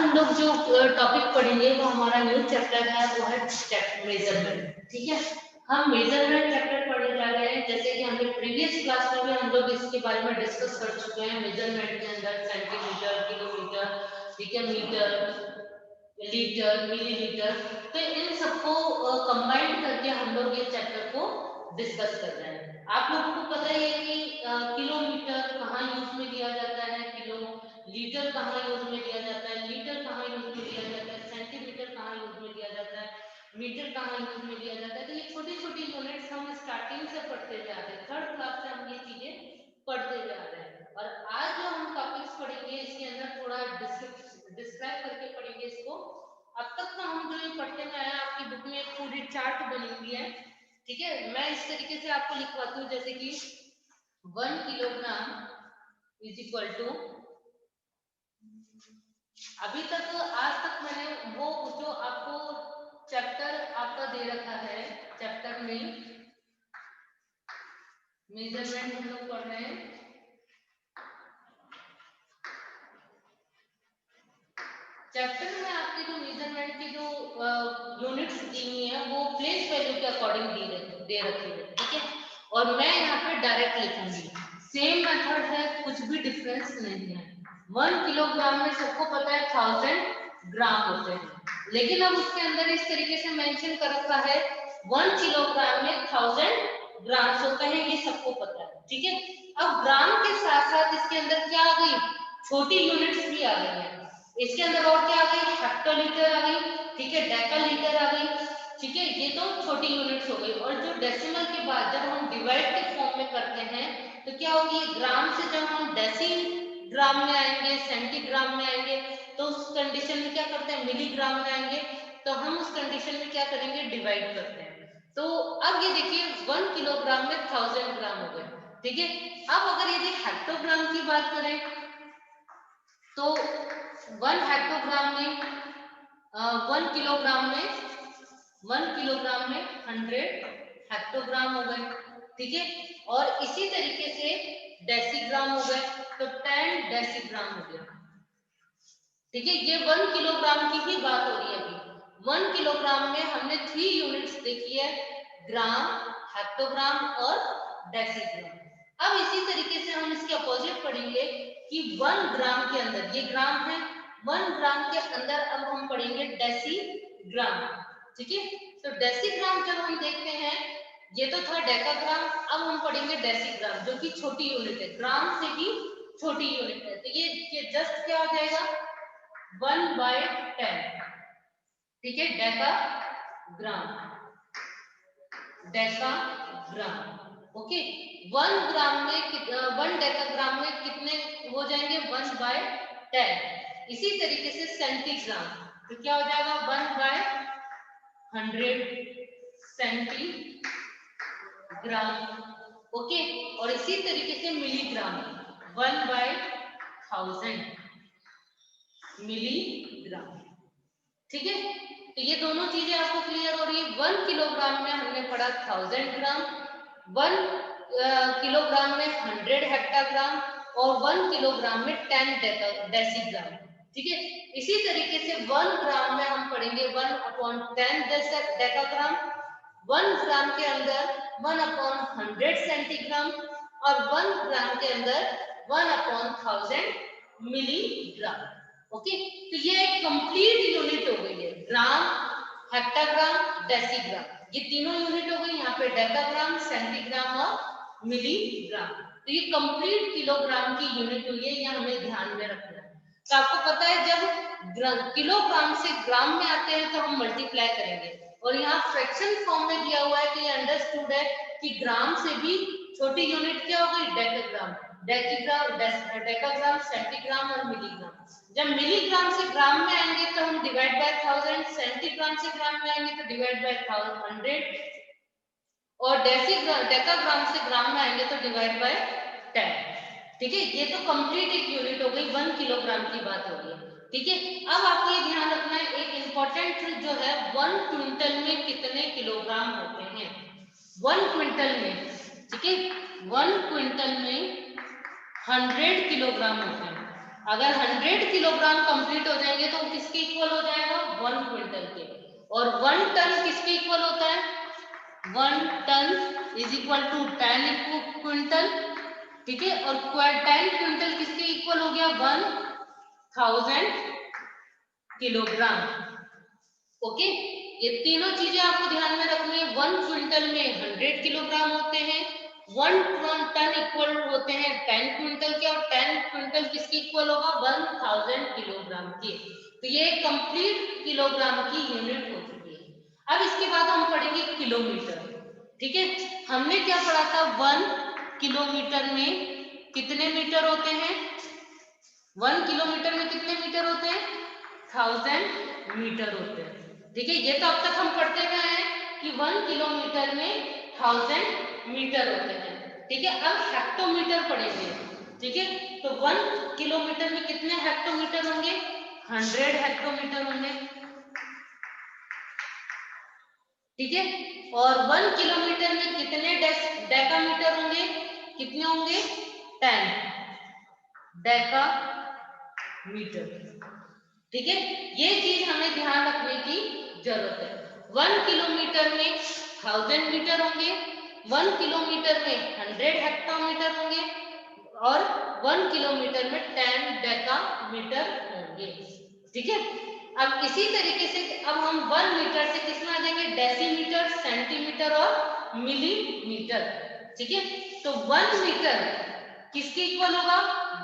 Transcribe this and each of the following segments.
हम लोग जो टॉपिक पढ़ेंगे वो हमारा न्यू चैप्टर है, वो है मेजरमेंट। ठीक है, हम मेजरमेंट चैप्टर पढ़ने जा रहे हैं। जैसे कि हमने प्रीवियस क्लास में भी हम लोग इसके बारे में डिस्कस कर चुके हैं। मेजरमेंट के अंदर सेंटीमीटर, किलोमीटर, ठीक है, मीटर, लीटर, मिलीलीटर, तो इन सबको कंबाइन करके हम लोग ये चैप्टर को डिस्कस कर रहे हैं। आप लोगों को पता ही है कि किलोमीटर कहाँ यूज में लिया जाता है, किलो लीटर कहाँ यूज में लिया जाता है, लीटर कहाँ यूज में लिया जाता है, सेंटीमीटर कहाँ यूज में लिया जाता है, मीटर कहाँ यूज में लिया जाता है। तो ये छोटी छोटी यूनिट्स हम स्टार्टिंग से पढ़ते जा रहे हैं, थर्ड क्लास से हम ये चीजें पढ़ते जा रहे हैं। और आज जो हम टॉपिक्स पढ़ेंगे इसके अंदर थोड़ा डिस्क्राइब करके पढ़ेंगे इसको। अब तक तो हम जो ये पढ़ते में आया, आपकी बुक में एक पूरी चार्ट बनी हुई है। ठीक है, मैं इस तरीके से आपको लिखवाती हूँ, जैसे कि 1 किलोग्राम इज इक्वल टू, अभी तक आज तक मैंने वो जो आपको चैप्टर आपका दे रखा है, चैप्टर में मेजरमेंट हम लोग पढ़ रहे हैं। चैप्टर में आपके जो मेजरमेंट की जो यूनिट्स दी हुई है वो प्लेस वैल्यू के अकॉर्डिंग दे रखी है। ठीक है, और मैं यहाँ पे डायरेक्ट लिखूंगी, सेम मेथड है, कुछ भी डिफरेंस नहीं है। 1 किलोग्राम में सबको पता है 1000 ग्राम होते हैं, लेकिन अब उसके अंदर इस तरीके से मेंशन कर रखा है 1 किलोग्राम में 1000 ग्राम होते हैं, ये सबको पता है। ठीक है, अब ग्राम के साथ साथ इसके अंदर क्या आ गई, छोटी यूनिट्स भी आ गई है। इसके अंदर और क्या आ गई, हेक्टोलीटर आ गई, ठीक है, डेकालीटर आ गई। ठीक है, ये तो छोटी यूनिट्स हो गई। और जो डेसिमल के बाद जब हम डिवाइड के फॉर्म में करते हैं तो क्या होगी, ग्राम से जब हम डेसीग्राम में आएंगे, सेंटीग्राम में आएंगे, तो उस कंडीशन में क्या करते हैं, मिलीग्राम में आएंगे, तो हम उस कंडीशन में क्या करेंगे, डिवाइड करते हैं। तो अब ये देखिए 1 किलोग्राम में 1000 ग्राम हो गए। ठीक है, अब अगर यदि हेक्टोग्राम की बात करें तो 1 हेक्टोग्राम में 1 किलोग्राम में 100 हेक्टोग्राम हो गए। ठीक है, और इसी तरीके से डेसीग्राम हो गए, तो 10 डेसीग्राम हो गया। ठीक है, ये 1 किलोग्राम की ही बात हो रही है। अभी 1 किलोग्राम में हमने 3 यूनिट्स देखी है, ग्राम, हेक्टोग्राम और डेसीग्राम। अब इसी तरीके से हम इसके अपोजिट पढ़ेंगे कि 1 ग्राम के अंदर, ये ग्राम है, 1 ग्राम के अंदर अब हम पढ़ेंगे डेसीग्राम। ठीक है, तो डेसीग्राम जब हम देखते हैं, ये तो था डेकाग्राम, अब हम पढ़ेंगे डेसीग्राम, जो कि छोटी यूनिट है, ग्राम से भी छोटी यूनिट है। तो ये जस्ट क्या हो जाएगा, 1/10। ठीक है, डेकाग्राम, डेकाग्राम। ओके, 1 ग्राम में 1 डेकाग्राम में कितने हो जाएंगे, 1/10। इसी तरीके से सेंटीग्राम, तो क्या हो जाएगा, 1/100 सेंटीग्राम। ओके, और इसी तरीके से मिलीग्राम, 1/1000 मिलीग्राम। ठीक है, तो ये दोनों चीजें आपको क्लियर हो रही है। 1 किलोग्राम में हमने पढ़ा 1000 ग्राम, 1 किलोग्राम में 100 हेक्टाग्राम और 1 किलोग्राम में 10 डेसीग्राम। ठीक है, इसी तरीके से 1 ग्राम में हम पढ़ेंगे 1/10 डेकाग्राम, 1 ग्राम के अंदर 1/100 सेंटीग्राम और 1 ग्राम के अंदर 1/1000 मिलीग्राम। ओके, तो ये एक कंप्लीट यूनिट हो गई है, ग्राम, हेक्टाग्राम, डेसीग्राम, ये तीनों यूनिट हो गई। यहाँ पे डेकाग्राम, सेंटीग्राम और मिलीग्राम, तो ये कंप्लीट किलोग्राम की यूनिट हुई है, ये हमें ध्यान में रखना है। तो आपको पता है जब किलोग्राम से ग्राम में आते हैं तो हम मल्टीप्लाई करेंगे, और यहाँ फ्रैक्शन फॉर्म में दिया हुआ है कि अंडरस्टूड है कि ग्राम से भी छोटी यूनिट क्या हो गई, डेकाग्राम, डेकाग्राम, सेंटीग्राम और मिलीग्राम। जब मिलीग्राम से ग्राम में आएंगे तो हम डिवाइड बाय 1000, सेंटीग्राम से ग्राम में आएंगे तो डिवाइड बाय 100, और डेकाग्राम से ग्राम में आएंगे तो डिवाइड बाय 10। ठीक है, ये तो कंप्लीट एक यूनिट हो गई, 1 किलोग्राम की बात हो रही है। ठीक है, अब आपको ये ध्यान रखना है, एक इंपॉर्टेंट जो है, 1 क्विंटल में कितने किलोग्राम होते हैं, 1 क्विंटल में। ठीक है, 1 क्विंटल में 100 किलोग्राम होते हैं। अगर 100 किलोग्राम कंप्लीट हो जाएंगे तो 1 क्विंटल के। और 1 टन किसके इक्वल होता है? 1 ton is equal to 10 quintal, ठीक है। और 10 क्विंटल किसके इक्वल हो गया? 1000 किलोग्राम। ओके, ये तीनों चीजें आपको ध्यान में रखनी है। 1 क्विंटल में 100 किलोग्राम होते हैं, 1 टन इक्वल होते हैं 10 क्विंटल के, और 10 क्विंटल किसके इक्वल होगा? 1000 किलोग्राम के। तो ये कंप्लीट किलोग्राम की यूनिट हो चुकी है। अब इसके बाद हम पढ़ेंगे किलोमीटर, ठीक है। हमने क्या पढ़ा था? 1 किलोमीटर में कितने मीटर होते हैं? 1 किलोमीटर में कितने मीटर होते हैं? 1000 मीटर होते हैं, ठीक है। ये तो अब तक हम पढ़ते हुए आए हैं कि 1 किलोमीटर में 1000 मीटर होते हैं, ठीक है। अब हेक्टोमीटर पढ़ेंगे, ठीक है। तो 1 किलोमीटर में कितने हेक्टोमीटर होंगे? 100 हेक्टोमीटर होंगे, ठीक है। और 1 किलोमीटर में कितने डेकामीटर होंगे? कितने होंगे? 10 डेकामीटर, ठीक है। ये चीज हमें ध्यान रखने की जरूरत है। 1 किलोमीटर में 1000 मीटर होंगे, 1 किलोमीटर में 100 हेक्टोमीटर होंगे, और 1 किलोमीटर में 10 डेकामीटर होंगे, ठीक है। अब इसी तरीके से अब हम 1 मीटर से किसमें आ जाएंगे? डेसीमीटर, सेंटीमीटर और मिलीमीटर, ठीक है। तो 1 मीटर किसके इक्वल होगा?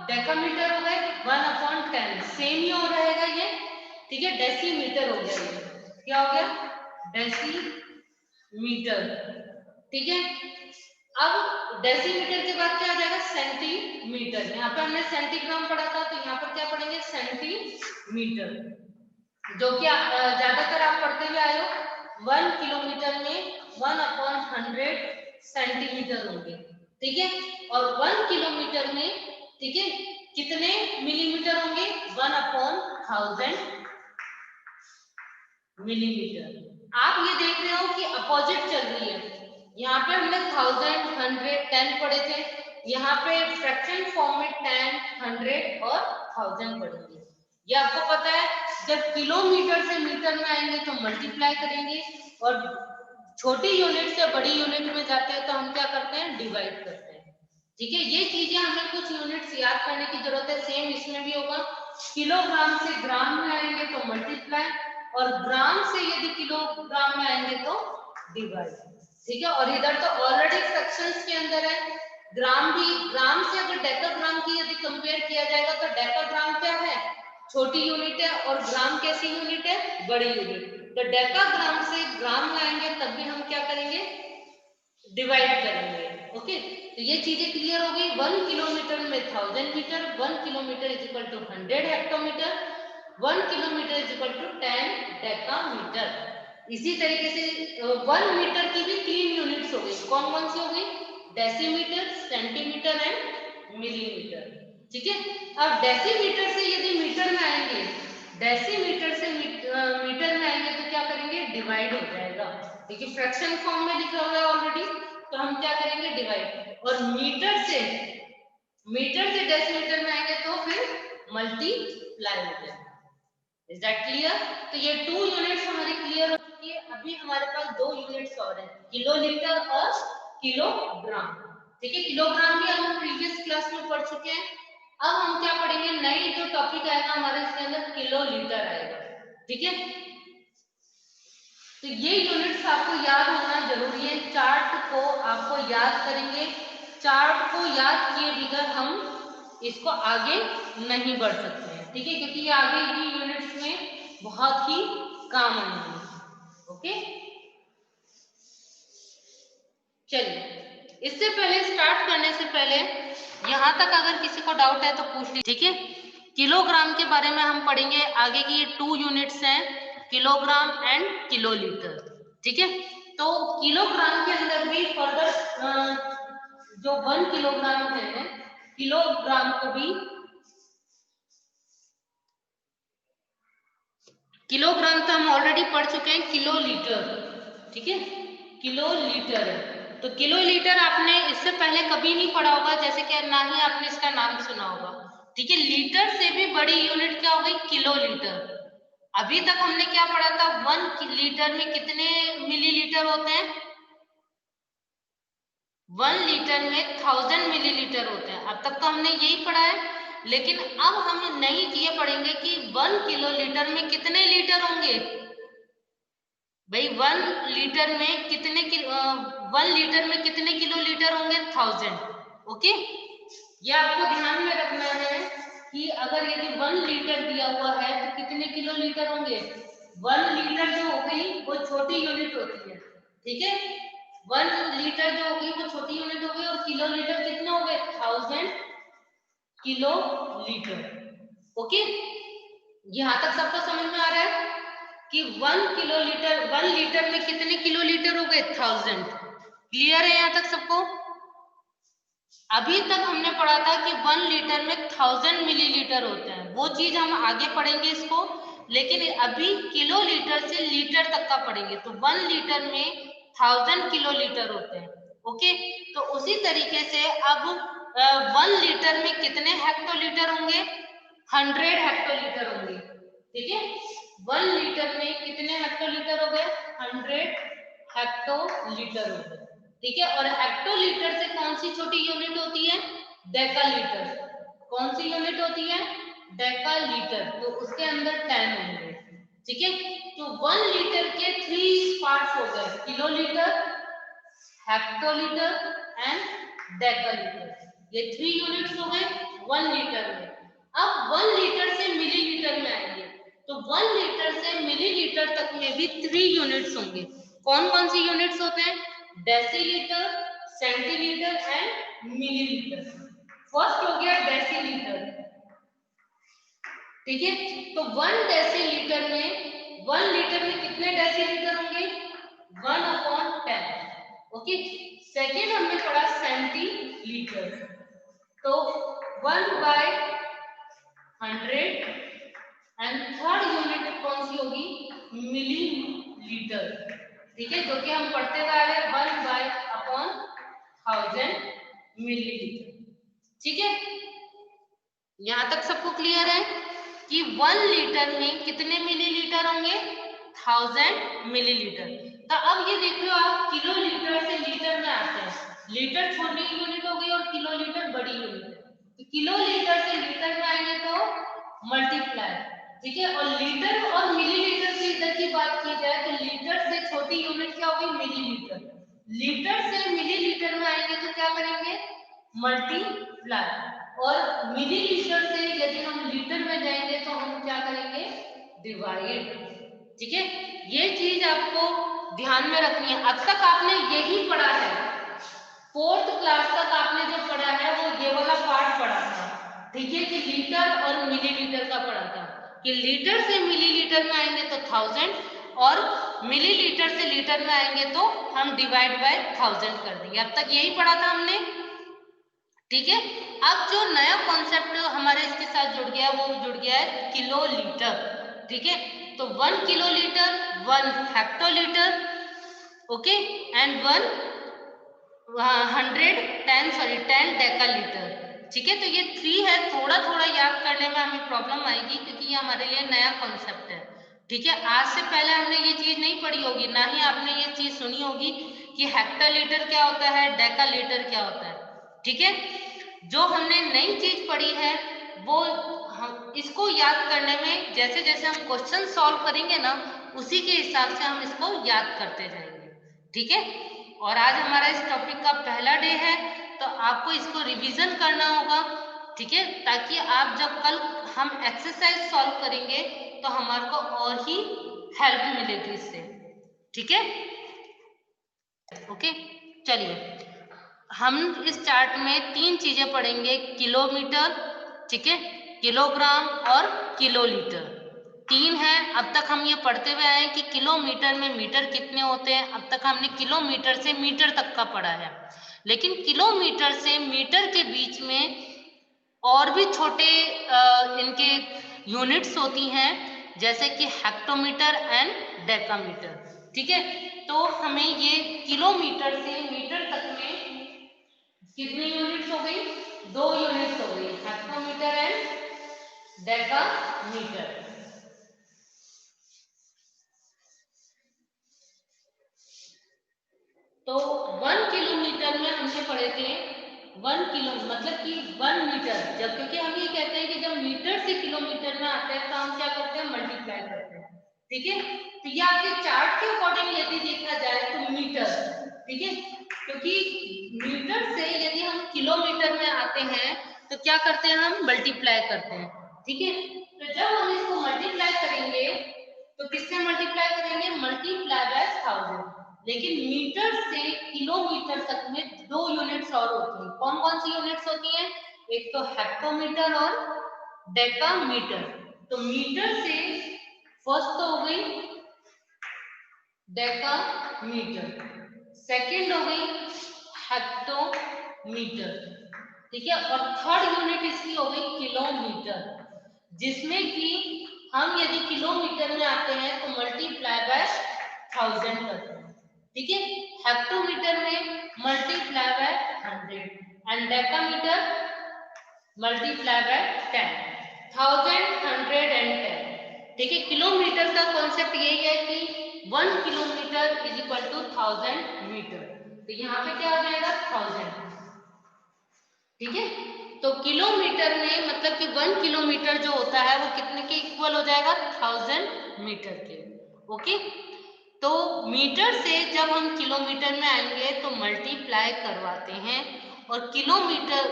डेकामीटर हो गए 1/10, सेम ही हो रहेगा ये, ठीक है। डेसीमीटर हो गया, ये क्या हो गया? डेसीमीटर, ठीक है। अब डेसीमीटर के बाद क्या आ जाएगा? सेंटीमीटर। यहाँ पे हमने सेंटीग्राम पढ़ा था, तो यहाँ पर क्या पढ़ेंगे? सेंटीमीटर, जो कि ज्यादातर आप पढ़ते हुए आए हो। 1 किलोमीटर में 1/100 सेंटीमीटर होंगे, ठीक है। और 1 किलोमीटर में, ठीक है, कितने मिलीमीटर होंगे? 1/1000 मिलीमीटर। आप ये देख रहे हो कि अपोजिट चल रही है। यहाँ पे हमने 1000, 100, 10 पढ़े थे, यहाँ पे फ्रैक्शन फॉर्म में 10, 100 और 1000 पढ़ेंगे। ये आपको पता है, जब किलोमीटर से मीटर में आएंगे तो मल्टीप्लाई करेंगे, और छोटी यूनिट से बड़ी यूनिट में जाते हैं तो हम क्या करते हैं? डिवाइड करते हैं, ठीक है। ये चीजें हमें कुछ यूनिट्स याद करने की जरूरत है। सेम इसमें भी होगा, किलोग्राम से ग्राम में आएंगे तो मल्टीप्लाई, और ग्राम से यदि किलोग्राम में आएंगे तो डिवाइड, ठीक है। और इधर तो ऑलरेडी फ्रैक्शंस के अंदर है। ग्राम भी, ग्राम से अगर डेकाग्राम की यदि कंपेयर किया जाएगा तो डेकाग्राम क्या है? छोटी यूनिट है, और ग्राम कैसी यूनिट है? बड़ी यूनिट। तो डेकाग्राम से ग्राम लाएंगे तब भी हम क्या करेंगे? डिवाइड करेंगे, ओके। तो ये चीजें क्लियर हो गई। 1 किलोमीटर में 1000 metre, 1 kilometre is equal to 100 hectometre, 1 kilometre is equal to 10 decametre. इसी तरीके से 1 मीटर की भी 3 यूनिट्स हो गई। कौन कौन सी हो गई? डेसीमीटर, सेंटीमीटर एंड मिलीमीटर, ठीक है। अब डेसीमीटर से यदि मीटर में आएंगे, डेसीमीटर से मीटर में आएंगे तो क्या करेंगे? डिवाइड हो जाएगा, देखिए फ्रैक्शन फॉर्म में लिखा हुआ है ऑलरेडी, तो हम क्या करेंगे? डिवाइड। और मीटर से डेसीमीटर में आएंगे तो फिर मल्टीप्लाई हो जाएगा। Is that clear? तो ये 2 यूनिट्स हमारी क्लियर हो चुकी है। अभी हमारे पास 2 यूनिट्स और हैं, किलोलीटर और किलोग्राम, ठीक है। किलोग्राम भी हम प्रीवियस क्लास में पढ़ चुके हैं। अब हम क्या पढ़ेंगे? नई जो टॉपिक आएगा हमारे इसके अंदर, किलोलीटर आएगा, ठीक है। तो ये यूनिट्स आपको याद होना जरूरी है। चार्ट को आपको याद करेंगे, चार्ट को याद किए बगैर हम इसको आगे नहीं बढ़ सकते हैं, ठीक है, क्योंकि ये आगे की यूनिट्स में बहुत ही काम आएंगे, ओके। चलिए, इससे पहले स्टार्ट करने से पहले यहाँ तक अगर किसी को डाउट है तो पूछ लीजिए, ठीक है। किलोग्राम के बारे में हम पढ़ेंगे आगे की। ये 2 यूनिट्स हैं, किलोग्राम एंड किलोलीटर, ठीक है। तो किलोग्राम के अंदर भी फर्दर जो 1 किलोग्राम है, किलोग्राम को भी, किलोग्राम तो हम ऑलरेडी पढ़ चुके हैं, किलोलीटर, ठीक है, किलोलीटर है। तो किलोलीटर आपने इससे पहले कभी नहीं पढ़ा होगा, जैसे कि ना ही आपने इसका नाम सुना होगा, ठीक है। लीटर से भी बड़ी यूनिट क्या हो गई? किलोलीटर, अभी तक हमने क्या पढ़ा था, 1 लीटर में कितने मिलीलीटर होते हैं, 1 लीटर में 1000 मिलीलीटर होते हैं। अब तक तो हमने यही पढ़ा है, लेकिन अब हम नई चीजें पढ़ेंगे कि 1 किलो लीटर में कितने लीटर होंगे। भाई 1 लीटर में कितने 1 लीटर में कितने किलो लीटर होंगे, 1000। ओके, ये आपको ध्यान में रखना है कि अगर यदि 1 लीटर दिया हुआ है तो कितने किलो लीटर होंगे। 1 लीटर जो हो गई वो छोटी यूनिट होती है, ठीक है। 1 लीटर जो हो गई वो छोटी यूनिट हो गई, और किलो लीटर कितने हो गए, 1000 किलो लीटर। ओके, यहां तक सबको समझ में आ रहा है कि 1 किलो लीटर, 1 लीटर में कितने किलो लीटर हो गए, 1000। क्लियर है यहां तक सबको। अभी तक हमने पढ़ा था कि 1 लीटर में 1000 मिलीलीटर होते हैं, वो चीज हम आगे पढ़ेंगे इसको, लेकिन अभी किलो लीटर से लीटर तक का पढ़ेंगे। तो 1 लीटर में 1000 किलो लीटर होते हैं। ओके, तो उसी तरीके से अब 1 लीटर में कितने हेक्टोलीटर होंगे, 100 हेक्टोलीटर होंगे, ठीक है। 1 लीटर में कितने हेक्टोलीटर हो गए, 100 हेक्टोलीटर हो गए, ठीक है। और हेक्टोलीटर से कौन सी छोटी यूनिट होती है, डेकालीटर। कौन सी यूनिट होती है, डेकालीटर, तो उसके अंदर 10 होंगे, ठीक है। तो 1 लीटर के 3 पार्ट्स हो गए, किलोलीटर, हेक्टोलीटर एंड डेकालीटर। ये 3 यूनिट्स हो गए 1 लीटर में। अब 1 लीटर से मिलीलीटर में आएंगे, तो 1 लीटर से मिलीलीटर तक में भी 3 यूनिट्स होंगे। कौन कौन सी यूनिट्स होते हैं, decilitre, centilitre and millilitre. First हो गया डेसीलीटर, ठीक है। तो 1 डेसीलीटर में, 1 लीटर में कितने डेसीलीटर होंगे, 1/10। ओके, सेकेंड हमने पढ़ा सेंटीलीटर, तो 1/100। एंड थर्ड यूनिट कौन सी होगी, मिलीलीटर, ठीक है, जो कि हम पढ़ते हुए आ रहे हैं 1/1000 मिलीलीटर, ठीक है। यहां तक सबको क्लियर है कि 1 लीटर में कितने मिलीलीटर होंगे, 1000 मिलीलीटर। तो अब ये देख लो आप, किलो लीटर से लीटर में आते हैं, लीटर छोटी यूनिट हो गई और किलो लीटर बड़ी यूनिट है। तो किलो लीटर से लीटर में आएंगे तो मल्टीप्लाई, ठीक है। और लीटर और मिलीलीटर की इधर की बात की जाए तो लीटर से छोटी यूनिट क्या होगी, मिलीलीटर। लीटर से मिलीलीटर में आएंगे तो क्या करेंगे, मल्टीप्लाई। और मिलीलीटर से यदि हम लीटर में जाएंगे तो हम क्या करेंगे, डिवाइड, ठीक है। ये चीज आपको ध्यान में रखनी है। अब तक आपने यही पढ़ा है, 4th क्लास तक आपने जो पढ़ा है वो ये वाला पार्ट पढ़ा था, ठीक है, कि लीटर और मिलीलीटर का पढ़ा था, कि लीटर से मिलीलीटर में आएंगे तो 1000 और मिलीलीटर से लीटर में आएंगे तो हम डिवाइड बाय 1000 कर देंगे। अब तक यही पढ़ा था हमने, ठीक है। अब जो नया कॉन्सेप्ट हमारे इसके साथ जुड़ गया वो जुड़ गया है किलो लीटर, ठीक है। तो 1 kilo litre, 1 hectolitre, okay, and 10 डेकालीटर, ठीक है। तो ये 3 है, थोड़ा थोड़ा याद करने में हमें प्रॉब्लम आएगी क्योंकि ये हमारे लिए नया कॉन्सेप्ट है, ठीक है। आज से पहले हमने ये चीज नहीं पढ़ी होगी, ना ही आपने ये चीज सुनी होगी कि हेक्टोलीटर क्या होता है, डेकालीटर क्या होता है, ठीक है। जो हमने नई चीज पढ़ी है वो हम इसको याद करने में, जैसे जैसे हम क्वेश्चन सॉल्व करेंगे ना, उसी के हिसाब से हम इसको याद करते जाएंगे, ठीक है। और आज हमारा इस टॉपिक का पहला डे है, तो आपको इसको रिवीजन करना होगा, ठीक है, ताकि आप जब कल हम एक्सरसाइज सॉल्व करेंगे तो हमारे को और ही हेल्प मिलेगी इससे, ठीक है। ओके, चलिए हम इस चार्ट में 3 चीजें पढ़ेंगे, किलोमीटर, ठीक है, किलोग्राम और किलोलीटर, 3 है। अब तक हम ये पढ़ते हुए आए कि किलोमीटर में मीटर कितने होते हैं। अब तक हमने किलोमीटर से मीटर तक का पढ़ा है, लेकिन किलोमीटर से मीटर के बीच में और भी छोटे इनके यूनिट्स होती हैं, जैसे कि हेक्टोमीटर एंड डेकामीटर, ठीक है। तो हमें ये किलोमीटर से मीटर तक में कितनी यूनिट्स हो गई, 2 यूनिट्स हो गई, हेक्टोमीटर एंड डेकामीटर, हमने पढ़े थे 1 किलो मतलब कि 1 मीटर, जब क्योंकि हम ये कहते हैं कि जब मीटर से किलोमीटर में आते हैं तो हम क्या करते हैं, मल्टीप्लाई करते हैं। ठीक है, तो ये आपके चार्ट के अकॉर्डिंग यदि देखा जाए तो मीटर, ठीक है, क्योंकि मीटर से यदि हम किलोमीटर में आते हैं तो क्या करते हैं, हम मल्टीप्लाई करते हैं। ठीक है, तो जब हम इसको मल्टीप्लाई करेंगे तो किससे मल्टीप्लाई करेंगे, मल्टीप्लाई बाय 1000। लेकिन मीटर से किलोमीटर तक में 2 यूनिट्स और होती हैं। कौन कौन सी यूनिट्स होती हैं, एक तो हेक्टोमीटर और डेकामीटर। तो मीटर से फर्स्ट तो हो गई डेकामीटर, सेकंड हो गई हेक्टोमीटर, ठीक है, और थर्ड यूनिट इसकी हो गई किलोमीटर, जिसमें कि हम यदि किलोमीटर में आते हैं तो मल्टीप्लाई बाय 1000 करते हैं। ठीक है, हेक्टोमीटर में multiply by 100 and decametre multiply by 10, 1000, 100 and 10। ठीक है, किलोमीटर का कॉन्सेप्ट यही है कि 1 kilometre is equal to 1000 metre. तो यहाँ पे क्या हो जाएगा 1000। ठीक है, तो किलोमीटर में मतलब कि 1 किलोमीटर जो होता है वो कितने के इक्वल हो जाएगा, 1000 मीटर के। ओके, तो मीटर से जब हम किलोमीटर में आएंगे तो मल्टीप्लाई करवाते हैं, और किलोमीटर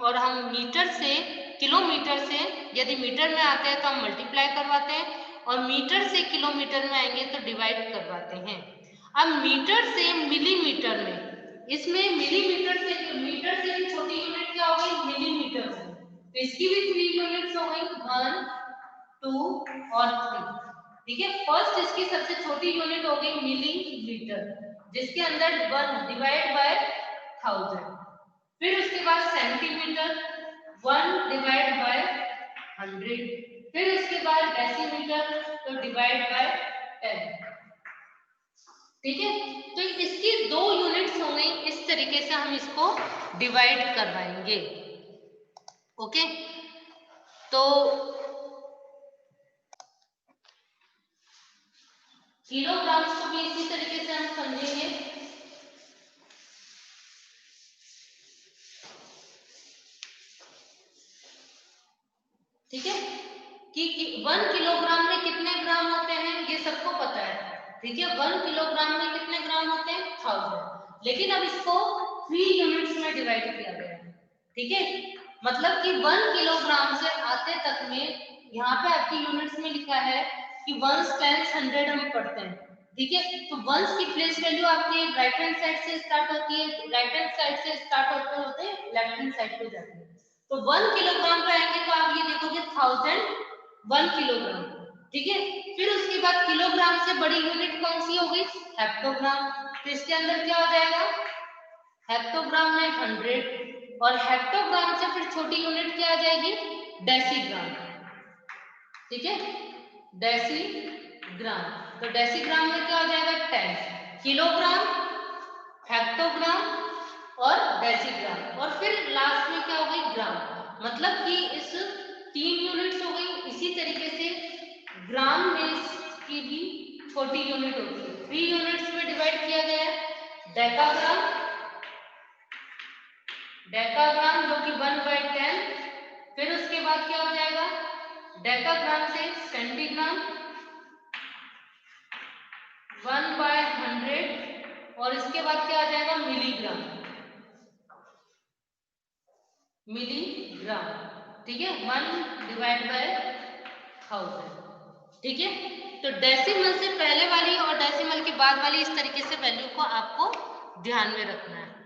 और हम मीटर से किलोमीटर से यदि मीटर में आते हैं तो हम मल्टीप्लाई करवाते हैं, और मीटर से किलोमीटर में आएंगे तो डिवाइड करवाते हैं। अब मीटर से मिलीमीटर में, इसमें मिलीमीटर से मीटर से भी छोटी यूनिट क्या हो गई, मिलीमीटर हो गई, तो इसकी भी 3 यूनिट्स हो गई, 1, 2 और 3। ठीक है, फर्स्ट इसकी सबसे छोटी यूनिट हो गई मिलीमीटर, जिसके अंदर 1 डिवाइड बाय 1000, फिर उसके बाद सेंटीमीटर 1 डिवाइड बाय 100, फिर उसके बाद डेसीमीटर तो डिवाइड बाय 10। ठीक है, तो इसकी 2 यूनिट्स हो गई, इस तरीके से हम इसको डिवाइड करवाएंगे। ओके, तो किलोग्राम्स को भी इसी तरीके से हम समझेंगे। ठीक है, कि 1 किलोग्राम में कितने ग्राम होते हैं ये सबको पता है। ठीक है, 1 किलोग्राम में कितने ग्राम होते हैं, 1000, लेकिन अब इसको 3 यूनिट्स में डिवाइड किया गया है। ठीक है, मतलब कि 1 किलोग्राम से आते तक में यहाँ पे आपकी यूनिट्स में लिखा है कि 1s, 10s, 100 हम पढ़ते हैं। ठीक है, तो 1s की प्लेस वैल्यू आपकी राइट हैंड साइड से स्टार्ट होती है, राइट हैंड साइड से स्टार्ट होते होते लेफ्ट हैंड साइड पे जाती है। तो 1 किलोग्राम पे आएंगे तो आप ये देखोगे 1000 1 किलोग्राम। ठीक है, फिर उसके बाद किलोग्राम से बड़ी यूनिट कौन सी हो गई, हेक्टोग्राम, तो इसके अंदर क्या हो जाएगा, हेक्टोग्राम में 100, और हेक्टोग्राम से फिर छोटी यूनिट क्या आ जाएगी, डेसीग्राम। ठीक है, डेसीग्राम, तो डेसीग्राम में क्या हो जाएगा 10, किलोग्राम, हेक्टोग्राम और डेसीग्राम, और फिर लास्ट में क्या हो गई, ग्राम। मतलब कि इस 3 यूनिट्स हो गई। इसी तरीके से ग्राम में की भी छोटी यूनिट होती है, 3 यूनिट्स में डिवाइड किया गया है। डेकाग्राम, डेकाग्राम जो कि 1/10, फिर उसके बाद क्या हो जाएगा, डेकाग्राम से सेंटीग्राम 1/100, और इसके बाद क्या आ जाएगा, मिलीग्राम, मिलीग्राम। ठीक है, 1 डिवाइड बाय 1000। ठीक है, तो डेसिमल से पहले वाली और डेसिमल के बाद वाली इस तरीके से वैल्यू को आपको ध्यान में रखना है।